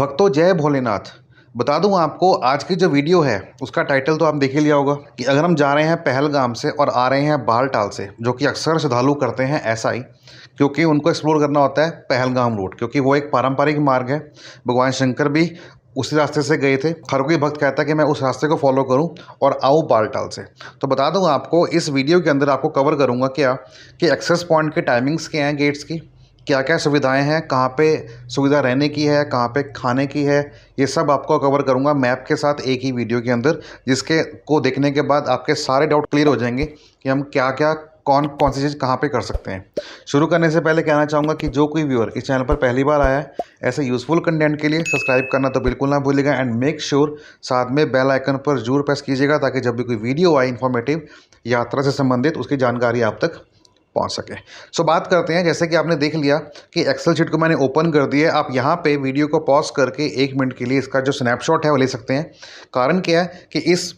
भक्तों जय भोलेनाथ। बता दूं आपको आज की जो वीडियो है उसका टाइटल तो आप देख ही लिया होगा कि अगर हम जा रहे हैं पहलगाम से और आ रहे हैं बालटाल से, जो कि अक्सर श्रद्धालु करते हैं ऐसा ही, क्योंकि उनको एक्सप्लोर करना होता है पहलगाम रूट, क्योंकि वो एक पारंपरिक मार्ग है। भगवान शंकर भी उसी रास्ते से गए थे। हर कोई भक्त कहता है कि मैं उस रास्ते को फॉलो करूं और आऊं बालटाल से। तो बता दूं आपको इस वीडियो के अंदर आपको कवर करूंगा क्या कि एक्सेस पॉइंट के टाइमिंग्स क्या हैं, गेट्स की क्या क्या सुविधाएं हैं, कहाँ पे सुविधा रहने की है, कहाँ पे खाने की है, ये सब आपको कवर करूंगा मैप के साथ एक ही वीडियो के अंदर, जिसके को देखने के बाद आपके सारे डाउट क्लियर हो जाएंगे कि हम क्या क्या कौन कौन सी चीज़ कहाँ पे कर सकते हैं। शुरू करने से पहले कहना चाहूँगा कि जो कोई व्यूअर इस चैनल पर पहली बार आया है ऐसे यूज़फुल कंटेंट के लिए सब्सक्राइब करना तो बिल्कुल ना भूलिएगा एंड मेक श्योर साथ में बेल आइकन पर जरूर प्रेस कीजिएगा, ताकि जब भी कोई वीडियो आए इन्फॉर्मेटिव यात्रा से संबंधित उसकी जानकारी आप तक पहुंच सके। सो बात करते हैं। जैसे कि आपने देख लिया कि एक्सेल शीट को मैंने ओपन कर दिया है। आप यहाँ पे वीडियो को पॉज करके 1 मिनट के लिए इसका जो स्नैपशॉट है वो ले सकते हैं। कारण क्या है कि इस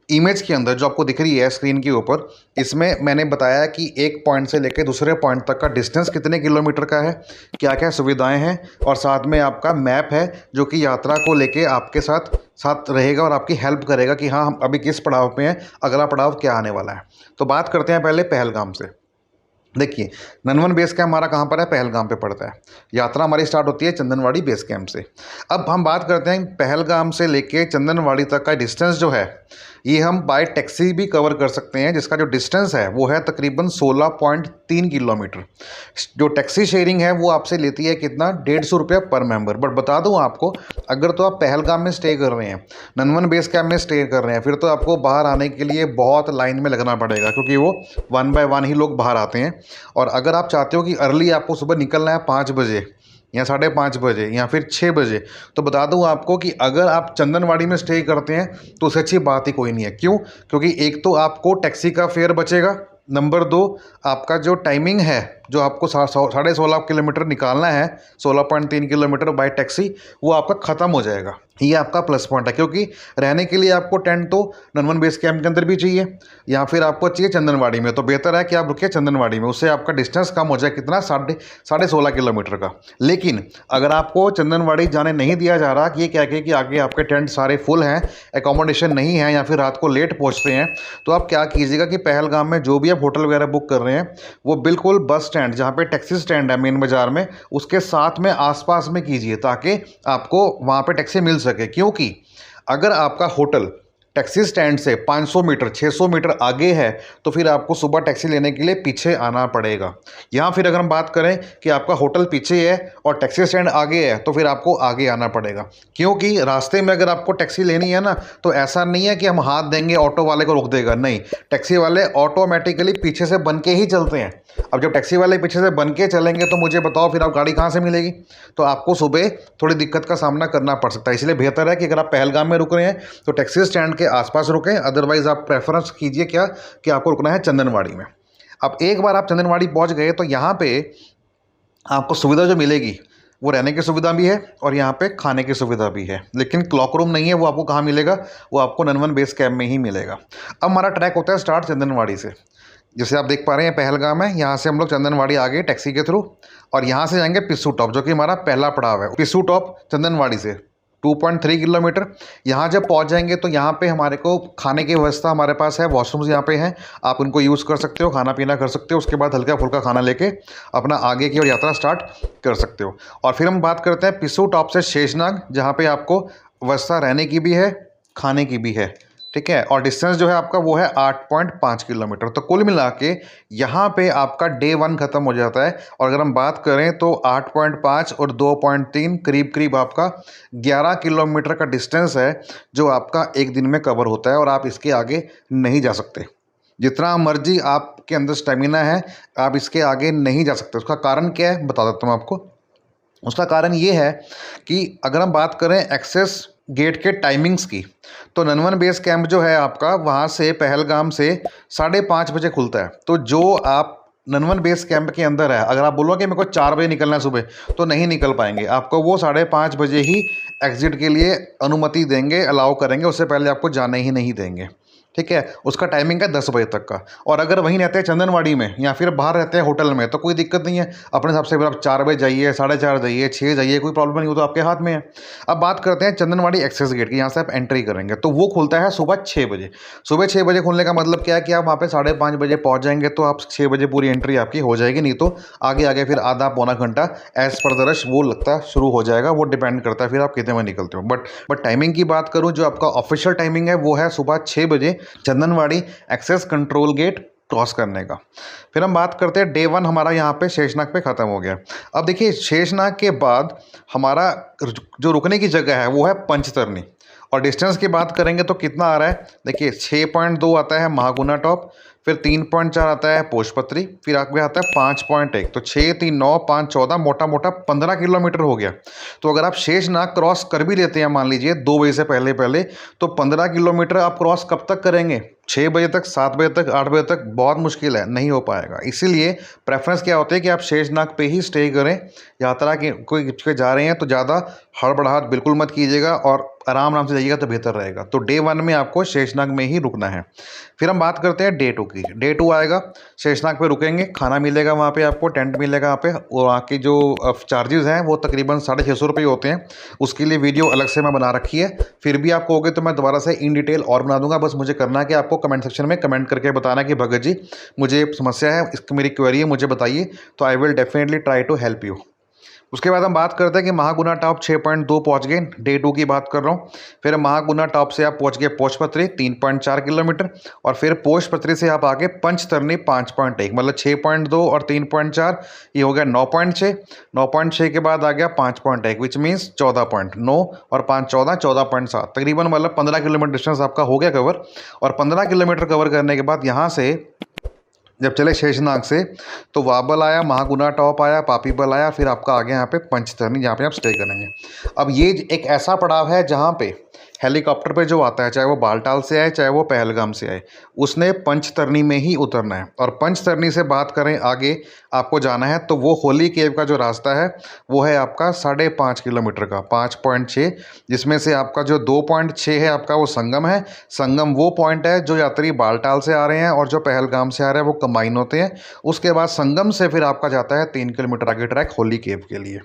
इमेज के अंदर जो आपको दिख रही है स्क्रीन के ऊपर, इसमें मैंने बताया कि एक पॉइंट से लेकर दूसरे पॉइंट तक का डिस्टेंस कितने किलोमीटर का है, क्या क्या सुविधाएं हैं, और साथ में आपका मैप है जो कि यात्रा को लेके आपके साथ साथ रहेगा और आपकी हेल्प करेगा कि हाँ हम अभी किस पड़ाव पे हैं, अगला पड़ाव क्या आने वाला है। तो बात करते हैं पहले पहलगाम से। देखिए, नंदवन बेस कैंप हमारा कहाँ पर है, पहलगाम पे पड़ता है। यात्रा हमारी स्टार्ट होती है चंदनवाड़ी बेस कैंप से। अब हम बात करते हैं पहलगाम से लेके चंदनवाड़ी तक का डिस्टेंस जो है, ये हम बाय टैक्सी भी कवर कर सकते हैं, जिसका जो डिस्टेंस है वो है तकरीबन 16.3 किलोमीटर। जो टैक्सी शेयरिंग है वो आपसे लेती है कितना, 150 रुपये पर मेंबर। बट बता दूं आपको, अगर तो आप पहलगाम में स्टे कर रहे हैं, नंदवन बेस कैंप में स्टे कर रहे हैं, फिर तो आपको बाहर आने के लिए बहुत लाइन में लगना पड़ेगा, क्योंकि वो 1 बाय 1 ही लोग बाहर आते हैं। और अगर आप चाहते हो कि अर्ली आपको सुबह निकलना है 5 बजे या 5:30 बजे या फिर 6 बजे, तो बता दूं आपको कि अगर आप चंदनवाड़ी में स्टे करते हैं तो उससे अच्छी बात ही कोई नहीं है। क्यों? क्योंकि एक तो आपको टैक्सी का फेयर बचेगा, नंबर 2 आपका जो टाइमिंग है, जो आपको 16.5 किलोमीटर निकालना है, 16.3 किलोमीटर बाय टैक्सी, वो आपका ख़त्म हो जाएगा। ये आपका प्लस पॉइंट है, क्योंकि रहने के लिए आपको टेंट तो नंदवन बेस कैंप के अंदर भी चाहिए या फिर आपको चाहिए चंदनवाड़ी में, तो बेहतर है कि आप रुकिए चंदनवाड़ी में। उससे आपका डिस्टेंस कम हो जाए, कितना, 16.5 किलोमीटर का। लेकिन अगर आपको चंदनवाड़ी जाने नहीं दिया जा रहा, कि ये कह के कि आगे आपके टेंट सारे फुल हैं, एकोमोडेशन नहीं है या फिर रात को लेट पहुँचते हैं, तो आप क्या कीजिएगा कि पहलगाम में जो भी आप होटल वगैरह बुक कर रहे हैं वो बिल्कुल बस स्टैंड, जहाँ पे टैक्सी स्टैंड है मेन बाज़ार में, उसके साथ में आसपास में कीजिए, ताकि आपको वहाँ पे टैक्सी मिल सके। क्योंकि अगर आपका होटल टैक्सी स्टैंड से 500 मीटर 600 मीटर आगे है तो फिर आपको सुबह टैक्सी लेने के लिए पीछे आना पड़ेगा। यहाँ फिर अगर हम बात करें कि आपका होटल पीछे है और टैक्सी स्टैंड आगे है, तो फिर आपको आगे आना पड़ेगा, क्योंकि रास्ते में अगर आपको टैक्सी लेनी है ना, तो ऐसा नहीं है कि हम हाथ देंगे ऑटो वाले को रोक देगा, नहीं, टैक्सी वाले ऑटोमेटिकली पीछे से बन के ही चलते हैं। अब जब टैक्सी वाले पीछे से बन के चलेंगे तो मुझे बताओ फिर आप गाड़ी कहाँ से मिलेगी? तो आपको सुबह थोड़ी दिक्कत का सामना करना पड़ सकता है। इसलिए बेहतर है कि अगर आप पहलगाम में रुक रहे हैं तो टैक्सी स्टैंड के आसपास रुकें, अदरवाइज आप प्रेफरेंस कीजिए क्या कि आपको रुकना है चंदनवाड़ी में। अब एक बार आप चंदनवाड़ी पहुंच गए तो यहाँ पे आपको सुविधा जो मिलेगी वो रहने की सुविधा भी है और यहाँ पे खाने की सुविधा भी है, लेकिन क्लॉक रूम नहीं है। वो आपको कहाँ मिलेगा? वो आपको नंदवन बेस कैंप में ही मिलेगा। अब हमारा ट्रैक होता है स्टार्ट चंदनवाड़ी से। जैसे आप देख पा रहे हैं पहलगाम है, यहाँ से हम लोग चंदनवाड़ी आ गए टैक्सी के थ्रू, और यहाँ से जाएंगे पिस्सू टॉप, जो कि हमारा पहला पड़ाव है। पिस्सू टॉप चंदनवाड़ी से 2.3 किलोमीटर। यहाँ जब पहुँच जाएंगे तो यहाँ पे हमारे को खाने की व्यवस्था हमारे पास है, वॉशरूम्स यहाँ पे हैं, आप उनको यूज़ कर सकते हो, खाना पीना कर सकते हो। उसके बाद हल्का फुल्का खाना लेके अपना आगे की ओर यात्रा स्टार्ट कर सकते हो। और फिर हम बात करते हैं पिस्सू टॉप से शेषनाग, जहाँ पे आपको व्यवस्था रहने की भी है, खाने की भी है, ठीक है। और डिस्टेंस जो है आपका वो है 8.5 किलोमीटर। तो कुल मिला के यहाँ पे आपका डे 1 ख़त्म हो जाता है। और अगर हम बात करें तो 8.5 और 2.3 करीब करीब आपका 11 किलोमीटर का डिस्टेंस है, जो आपका एक दिन में कवर होता है, और आप इसके आगे नहीं जा सकते। जितना मर्जी आपके अंदर स्टेमिना है, आप इसके आगे नहीं जा सकते। उसका कारण क्या है बता देता हूँ आपको। उसका कारण ये है कि अगर हम बात करें एक्सेस गेट के टाइमिंग्स की, तो नंदवन बेस कैंप जो है आपका वहाँ से पहलगाम से 5:30 बजे खुलता है। तो जो आप नंदवन बेस कैंप के अंदर है, अगर आप बोलो कि मेरे को 4 बजे निकलना है सुबह, तो नहीं निकल पाएंगे। आपको वो 5:30 बजे ही एग्जिट के लिए अनुमति देंगे, अलाउ करेंगे, उससे पहले आपको जाने ही नहीं देंगे, ठीक है। उसका टाइमिंग है 10 बजे तक का। और अगर वहीं रहते हैं चंदनवाड़ी में या फिर बाहर रहते हैं होटल में, तो कोई दिक्कत नहीं है, अपने हिसाब से आप 4 बजे जाइए, 4:30 जाइए, 6 जाइए, कोई प्रॉब्लम नहीं हो, तो आपके हाथ में है। अब बात करते हैं चंदनवाड़ी एक्सेस गेट की। यहाँ से आप एंट्री करेंगे तो वो खुलता है सुबह 6 बजे। सुबह 6 बजे खुलने का मतलब क्या है कि आप वहाँ पे 5:30 बजे पहुँच जाएंगे तो आप 6 बजे पूरी एंट्री आपकी हो जाएगी। नहीं तो आगे आगे फिर आधा पौना घंटा एज पर द रश वो लगता शुरू हो जाएगा। वो डिपेंड करता है फिर आप कितने में निकलते हो। बट टाइमिंग की बात करूँ, जो आपका ऑफिशियल टाइमिंग है वो है सुबह 6 बजे Chandanwari access control gate cross करने का। फिर हम बात करते हैं डे 1 हमारा यहाँ पे शेषनाग पे ख़त्म हो गया। अब देखिए शेषनाग के बाद हमारा जो रुकने की जगह है वो है पंचतरनी। और डिस्टेंस की बात करेंगे तो कितना आ रहा है, देखिए 6.2 आता है महागुना टॉप, फिर 3.4 आता है पोषपत्री, फिर आगे आता है 5.1। तो 6, 3, 9, 5, 14 मोटा मोटा 15 किलोमीटर हो गया। तो अगर आप शेषनाग क्रॉस कर भी लेते हैं मान लीजिए 2 बजे से पहले पहले, तो 15 किलोमीटर आप क्रॉस कब तक करेंगे? 6 बजे तक, 7 बजे तक, 8 बजे तक? बहुत मुश्किल है, नहीं हो पाएगा। इसीलिए प्रेफरेंस क्या होती है कि आप शेषनाग पे ही स्टे करें। यात्रा के कोई जा रहे हैं तो ज़्यादा हड़बड़ाहट बिल्कुल मत कीजिएगा और आराम से जाइएगा तो बेहतर रहेगा। तो डे 1 में आपको शेषनाग में ही रुकना है। फिर हम बात करते हैं डे 2 की। डे 2 आएगा, शेषनाग पे रुकेंगे, खाना मिलेगा वहाँ पे, आपको टेंट मिलेगा वहाँ पे। और वहाँ की जो चार्जेस हैं वो तकरीबन 650 रुपये होते हैं। उसके लिए वीडियो अलग से मैं बना रखी है। फिर भी आप कहोगे तो मैं दोबारा से इन डिटेल और बना दूंगा। बस मुझे करना है कि आपको कमेंट सेक्शन में कमेंट करके बताना कि भगत जी मुझे समस्या है, इसकी मेरी क्वेरी है, मुझे बताइए, तो I will definitely try to help you. उसके बाद हम बात करते हैं कि महागुना टॉप 6.2 पहुंच गए, डे 2 की बात कर रहा हूँ। फिर महागुना टॉप से आप पहुंच गए पोषपत्री 3.4 किलोमीटर, और फिर पोषपत्री से आप आगे पंचतरनी 5.1, मतलब 6.2 और 3.4 ये हो गया 9.6। 9.6 के बाद आ गया 5.1 विच मीन्स 14.9 और 5, 14, 14.7 तकरीबन, मतलब 15 किलोमीटर डिस्टेंस आपका हो गया कवर। और 15 किलोमीटर कवर करने के बाद यहाँ से जब चले शेषनाग से तो वाबल आया, महागुना टॉप आया, पापीबल आया, फिर आपका आ गया यहाँ पे पंचतरनी, जहाँ पे आप स्टे करेंगे। अब ये एक ऐसा पड़ाव है जहाँ पे हेलीकॉप्टर पे जो आता है, चाहे वो बालटाल से आए चाहे वो पहलगाम से आए, उसने पंचतरनी में ही उतरना है। और पंचतरनी से बात करें आगे आपको जाना है तो वो होली केव का जो रास्ता है वो है आपका 5.5 किलोमीटर का, 5.6, जिसमें से आपका जो 2.6 है आपका वो संगम है। संगम वो पॉइंट है जो यात्री बालटाल से आ रहे हैं और जो पहलगाम से आ रहे हैं वो कंबाइन होते हैं। उसके बाद संगम से फिर आपका जाता है 3 किलोमीटर आगे ट्रैक होली केव के लिए।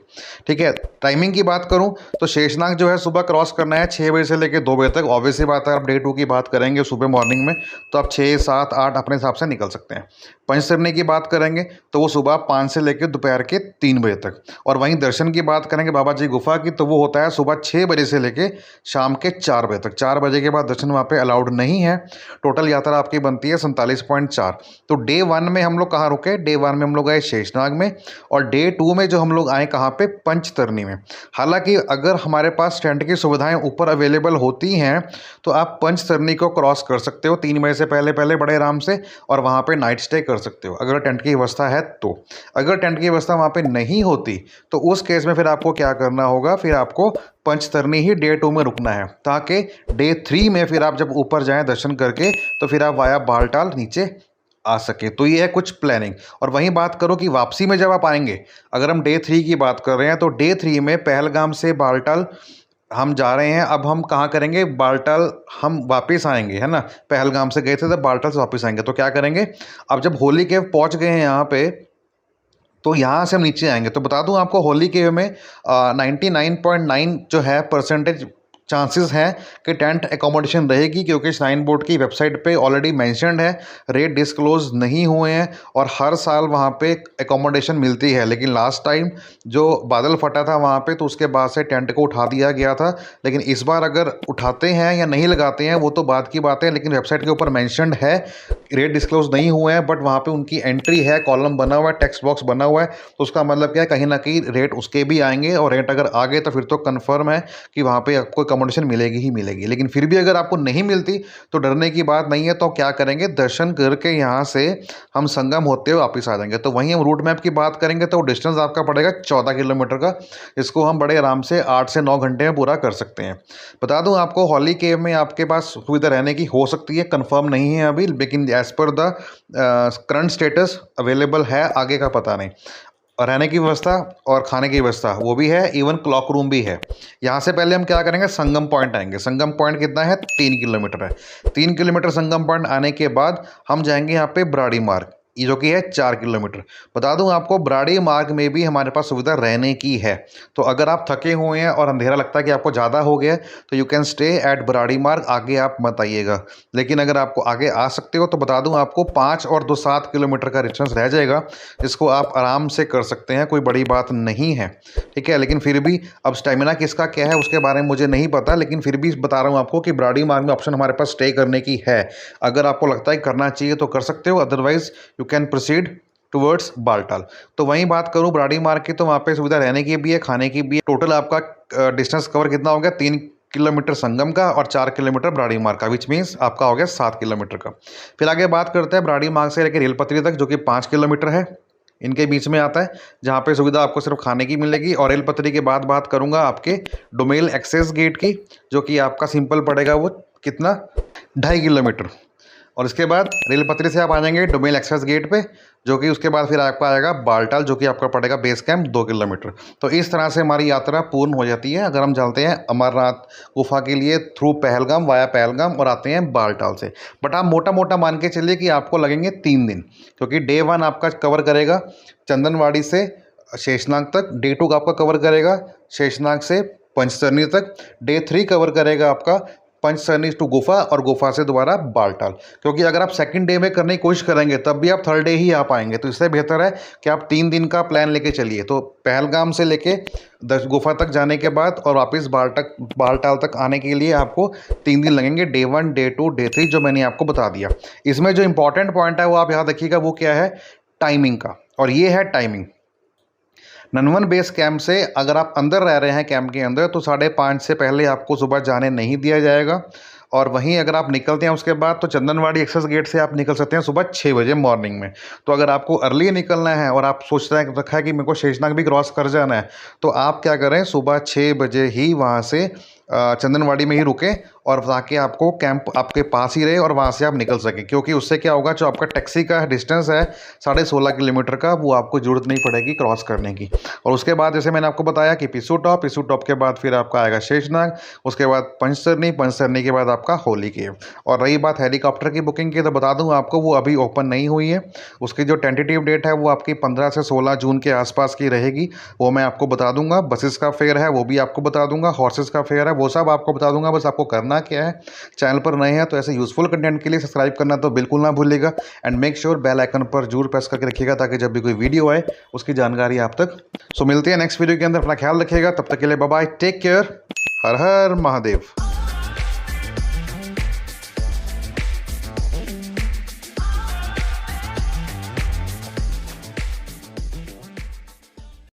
ठीक है, टाइमिंग की बात करूं तो शेषनाग जो है सुबह क्रॉस करना है 6 बजे से लेकर 2 बजे तक। ऑब्वियसली बात है, आप डे 2 की बात करेंगे सुबह मॉर्निंग में तो आप 6, 7, 8 अपने हिसाब से निकल सकते हैं। पंचतरनी की बात करेंगे तो वो सुबह 5 से लेकर दोपहर के 3 बजे तक। और वहीं दर्शन की बात करेंगे बाबा जी गुफा की तो वो होता है सुबह 6 बजे से लेकर शाम के 4 बजे तक। 4 बजे के बाद दर्शन वहाँ पे अलाउड नहीं है। टोटल यात्रा आपकी बनती है 47.4। तो डे 1 में हम लोग कहाँ रुके? डे 1 में हम लोग आए शेषनाग में, और डे 2 में जो हम लोग आए कहाँ पे? पंचतरनी में। हालांकि अगर हमारे पास टेंट की सुविधाएं ऊपर अवेलेबल होती हैं तो आप पंचतरनी को क्रॉस कर सकते हो 3 बजे से पहले पहले बड़े आराम से, और वहाँ पे नाइट स्टे कर सकते हो अगर टेंट की व्यवस्था है तो। अगर टेंट की व्यवस्था वहाँ पे नहीं होती तो उस केस में फिर आपको क्या करना होगा? फिर आपको पंचतरनी ही डे 2 में रुकना है, ताकि डे 3 में फिर आप जब ऊपर जाएं दर्शन करके तो फिर आप वाया बालटाल नीचे आ सके। तो ये है कुछ प्लानिंग। और वहीं बात करो कि वापसी में जब आप आएंगे, अगर हम डे 3 की बात कर रहे हैं तो डे 3 में पहलगाम से बालटाल हम जा रहे हैं। अब हम कहाँ करेंगे? बालटाल हम वापस आएंगे, है ना। पहलगाम से गए थे तो बालटाल से वापस आएंगे, तो क्या करेंगे? अब जब होली केव पहुँच गए हैं यहाँ पे तो यहाँ से हम नीचे आएंगे। तो बता दूं आपको होली केव में 99.9 जो है परसेंटेज चांसेस हैं कि टेंट एकोमोडेशन रहेगी, क्योंकि श्राइन बोर्ड की वेबसाइट पे ऑलरेडी मेंशन्ड है, रेट डिस्क्लोज नहीं हुए हैं और हर साल वहाँ पे एकोमोडेशन मिलती है। लेकिन लास्ट टाइम जो बादल फटा था वहाँ पे तो उसके बाद से टेंट को उठा दिया गया था। लेकिन इस बार अगर उठाते हैं या नहीं लगाते हैं वो तो बात की बात है, लेकिन वेबसाइट के ऊपर मैंशनड है, रेट डिस्क्लोज नहीं हुए हैं, बट वहाँ पर उनकी एंट्री है, कॉलम बना हुआ है, टेक्स्ट बॉक्स बना हुआ है। तो उसका मतलब क्या है, कहीं ना कहीं रेट उसके भी आएंगे, और रेट अगर आ गए तो फिर तो कन्फर्म है कि वहाँ पर आपको अकोमोडेशन मिलेगी ही मिलेगी। लेकिन फिर भी अगर आपको नहीं मिलती तो डरने की बात नहीं है। तो क्या करेंगे? दर्शन करके यहाँ से हम संगम होते हुए वापस आ जाएंगे। तो वहीं हम रूट मैप की बात करेंगे तो डिस्टेंस आपका पड़ेगा 14 किलोमीटर का। इसको हम बड़े आराम से 8 से 9 घंटे में पूरा कर सकते हैं। बता दूं आपको, होली केव में आपके पास सुविधा रहने की हो सकती है, कंफर्म नहीं है अभी, लेकिन as per the current status available है, आगे का पता नहीं। और रहने की व्यवस्था और खाने की व्यवस्था वो भी है, इवन क्लॉक रूम भी है। यहाँ से पहले हम क्या करेंगे? संगम पॉइंट आएंगे। संगम पॉइंट कितना है? 3 किलोमीटर है। 3 किलोमीटर संगम पॉइंट आने के बाद हम जाएंगे यहाँ पे ब्राड़ी मार्ग। ये जो कि है 4 किलोमीटर। बता दूं आपको बराड़ी मार्ग में भी हमारे पास सुविधा रहने की है। तो अगर आप थके हुए हैं और अंधेरा लगता है कि आपको ज़्यादा हो गया है तो यू कैन स्टे एट बराड़ी मार्ग, आगे आप मत आइएगा। लेकिन अगर आपको आगे आ सकते हो तो बता दूं आपको 5 और 2 7 किलोमीटर का डिस्टेंस रह जाएगा, इसको आप आराम से कर सकते हैं, कोई बड़ी बात नहीं है। ठीक है, लेकिन फिर भी अब स्टेमिना किसका क्या है उसके बारे में मुझे नहीं पता, लेकिन फिर भी बता रहा हूँ आपको कि बराड़ी मार्ग में ऑप्शन हमारे पास स्टे करने की है। अगर आपको लगता है करना चाहिए तो कर सकते हो, otherwise you can proceed towards Baltal. तो वहीं बात करूं बराड़ी मार्ग की, तो वहाँ पे सुविधा रहने की भी है, खाने की भी है। टोटल आपका डिस्टेंस कवर कितना हो गया, 3 किलोमीटर संगम का और 4 किलोमीटर बराड़ी मार्ग का, विच मीन्स आपका हो गया 7 किलोमीटर का। फिर आगे बात करते हैं बराड़ी मार्ग से लेकर रेल पटरी तक, जो कि 5 किलोमीटर है, इनके बीच में आता है, जहाँ पे सुविधा आपको सिर्फ खाने की मिलेगी। और रेल पटरी के बाद बात करूंगा आपके डोमेल एक्सेस गेट की, जो कि आपका सिंपल पड़ेगा, वो कितना 2.5 किलोमीटर। और इसके बाद रेल पटरी से आप आ जाएंगे डोमेल एक्सप्रेस गेट पे, जो कि उसके बाद फिर आपका आएगा बालटाल, जो कि आपका पड़ेगा बेस कैंप 2 किलोमीटर। तो इस तरह से हमारी यात्रा पूर्ण हो जाती है अगर हम चलते हैं अमरनाथ गुफा के लिए थ्रू पहलगाम, वाया पहलगाम, और आते हैं बालटाल से। बट आप मोटा मोटा मान के चलिए कि आपको लगेंगे 3 दिन, क्योंकि डे 1 आपका कवर करेगा चंदनवाड़ी से शेषनाग तक, डे 2 आपका कवर करेगा शेषनाग से पंचतरनी तक, डे 3 कवर करेगा आपका पंचतरनी टू गुफा और गुफा से दोबारा बालटाल। क्योंकि अगर आप सेकंड डे में करने की कोशिश करेंगे तब भी आप थर्ड डे ही आ पाएंगे, तो इससे बेहतर है कि आप 3 दिन का प्लान लेके चलिए। तो पहलगाम से लेके गुफा तक जाने के बाद और वापस बालटाल तक आने के लिए आपको 3 दिन लगेंगे, डे 1, डे 2, डे 3, जो मैंने आपको बता दिया। इसमें जो इंपॉर्टेंट पॉइंट है वो आप याद रखिएगा, वो क्या है, टाइमिंग का। और ये है टाइमिंग, ननवन बेस कैंप से अगर आप अंदर रह रहे हैं कैंप के अंदर तो 5:30 से पहले आपको सुबह जाने नहीं दिया जाएगा। और वहीं अगर आप निकलते हैं उसके बाद तो चंदनवाड़ी एक्सेस गेट से आप निकल सकते हैं सुबह 6 बजे मॉर्निंग में। तो अगर आपको अर्ली निकलना है और आप सोच रहे हैं रखा है कि मेरे को शेषनाग भी क्रॉस कर जाना है, तो आप क्या करें, सुबह 6 बजे ही वहाँ से चंदनवाड़ी में ही रुकें और ताकि आपको कैंप आपके पास ही रहे और वहाँ से आप निकल सकें। क्योंकि उससे क्या होगा, जो आपका टैक्सी का डिस्टेंस है 16.5 किलोमीटर का, वो आपको ज़रूरत नहीं पड़ेगी क्रॉस करने की। और उसके बाद जैसे मैंने आपको बताया कि पिसू टॉप के बाद फिर आपका आएगा शेषनाग, उसके बाद पंचतरनी के बाद आपका होली केव। और रही बात हेलीकॉप्टर की बुकिंग की, तो बता दूँ आपको वो अभी ओपन नहीं हुई है। उसकी जो टेंटेटिव डेट है वो आपकी 15 से 16 जून के आसपास की रहेगी, वो मैं आपको बता दूंगा। बसेस का फेयर है वो भी आपको बता दूंगा, हॉर्सेस का फेयर है वो सब आपको बता दूंगा। बस आपको करना क्या है, चैनल पर नए हैं तो ऐसे यूजफुल कंटेंट के लिए सब्सक्राइब करना तो बिल्कुल ना भूलिएगा, and make sure bell icon पर जरूर प्रेस करके रखिएगा ताकि जब भी कोई वीडियो आए उसकी जानकारी आप तक। सो मिलते हैं नेक्स्ट वीडियो के अंदर, अपना ख्याल रखिएगा, तब तक के लिए बाय बाय, टेक केयर, हर हर महादेव।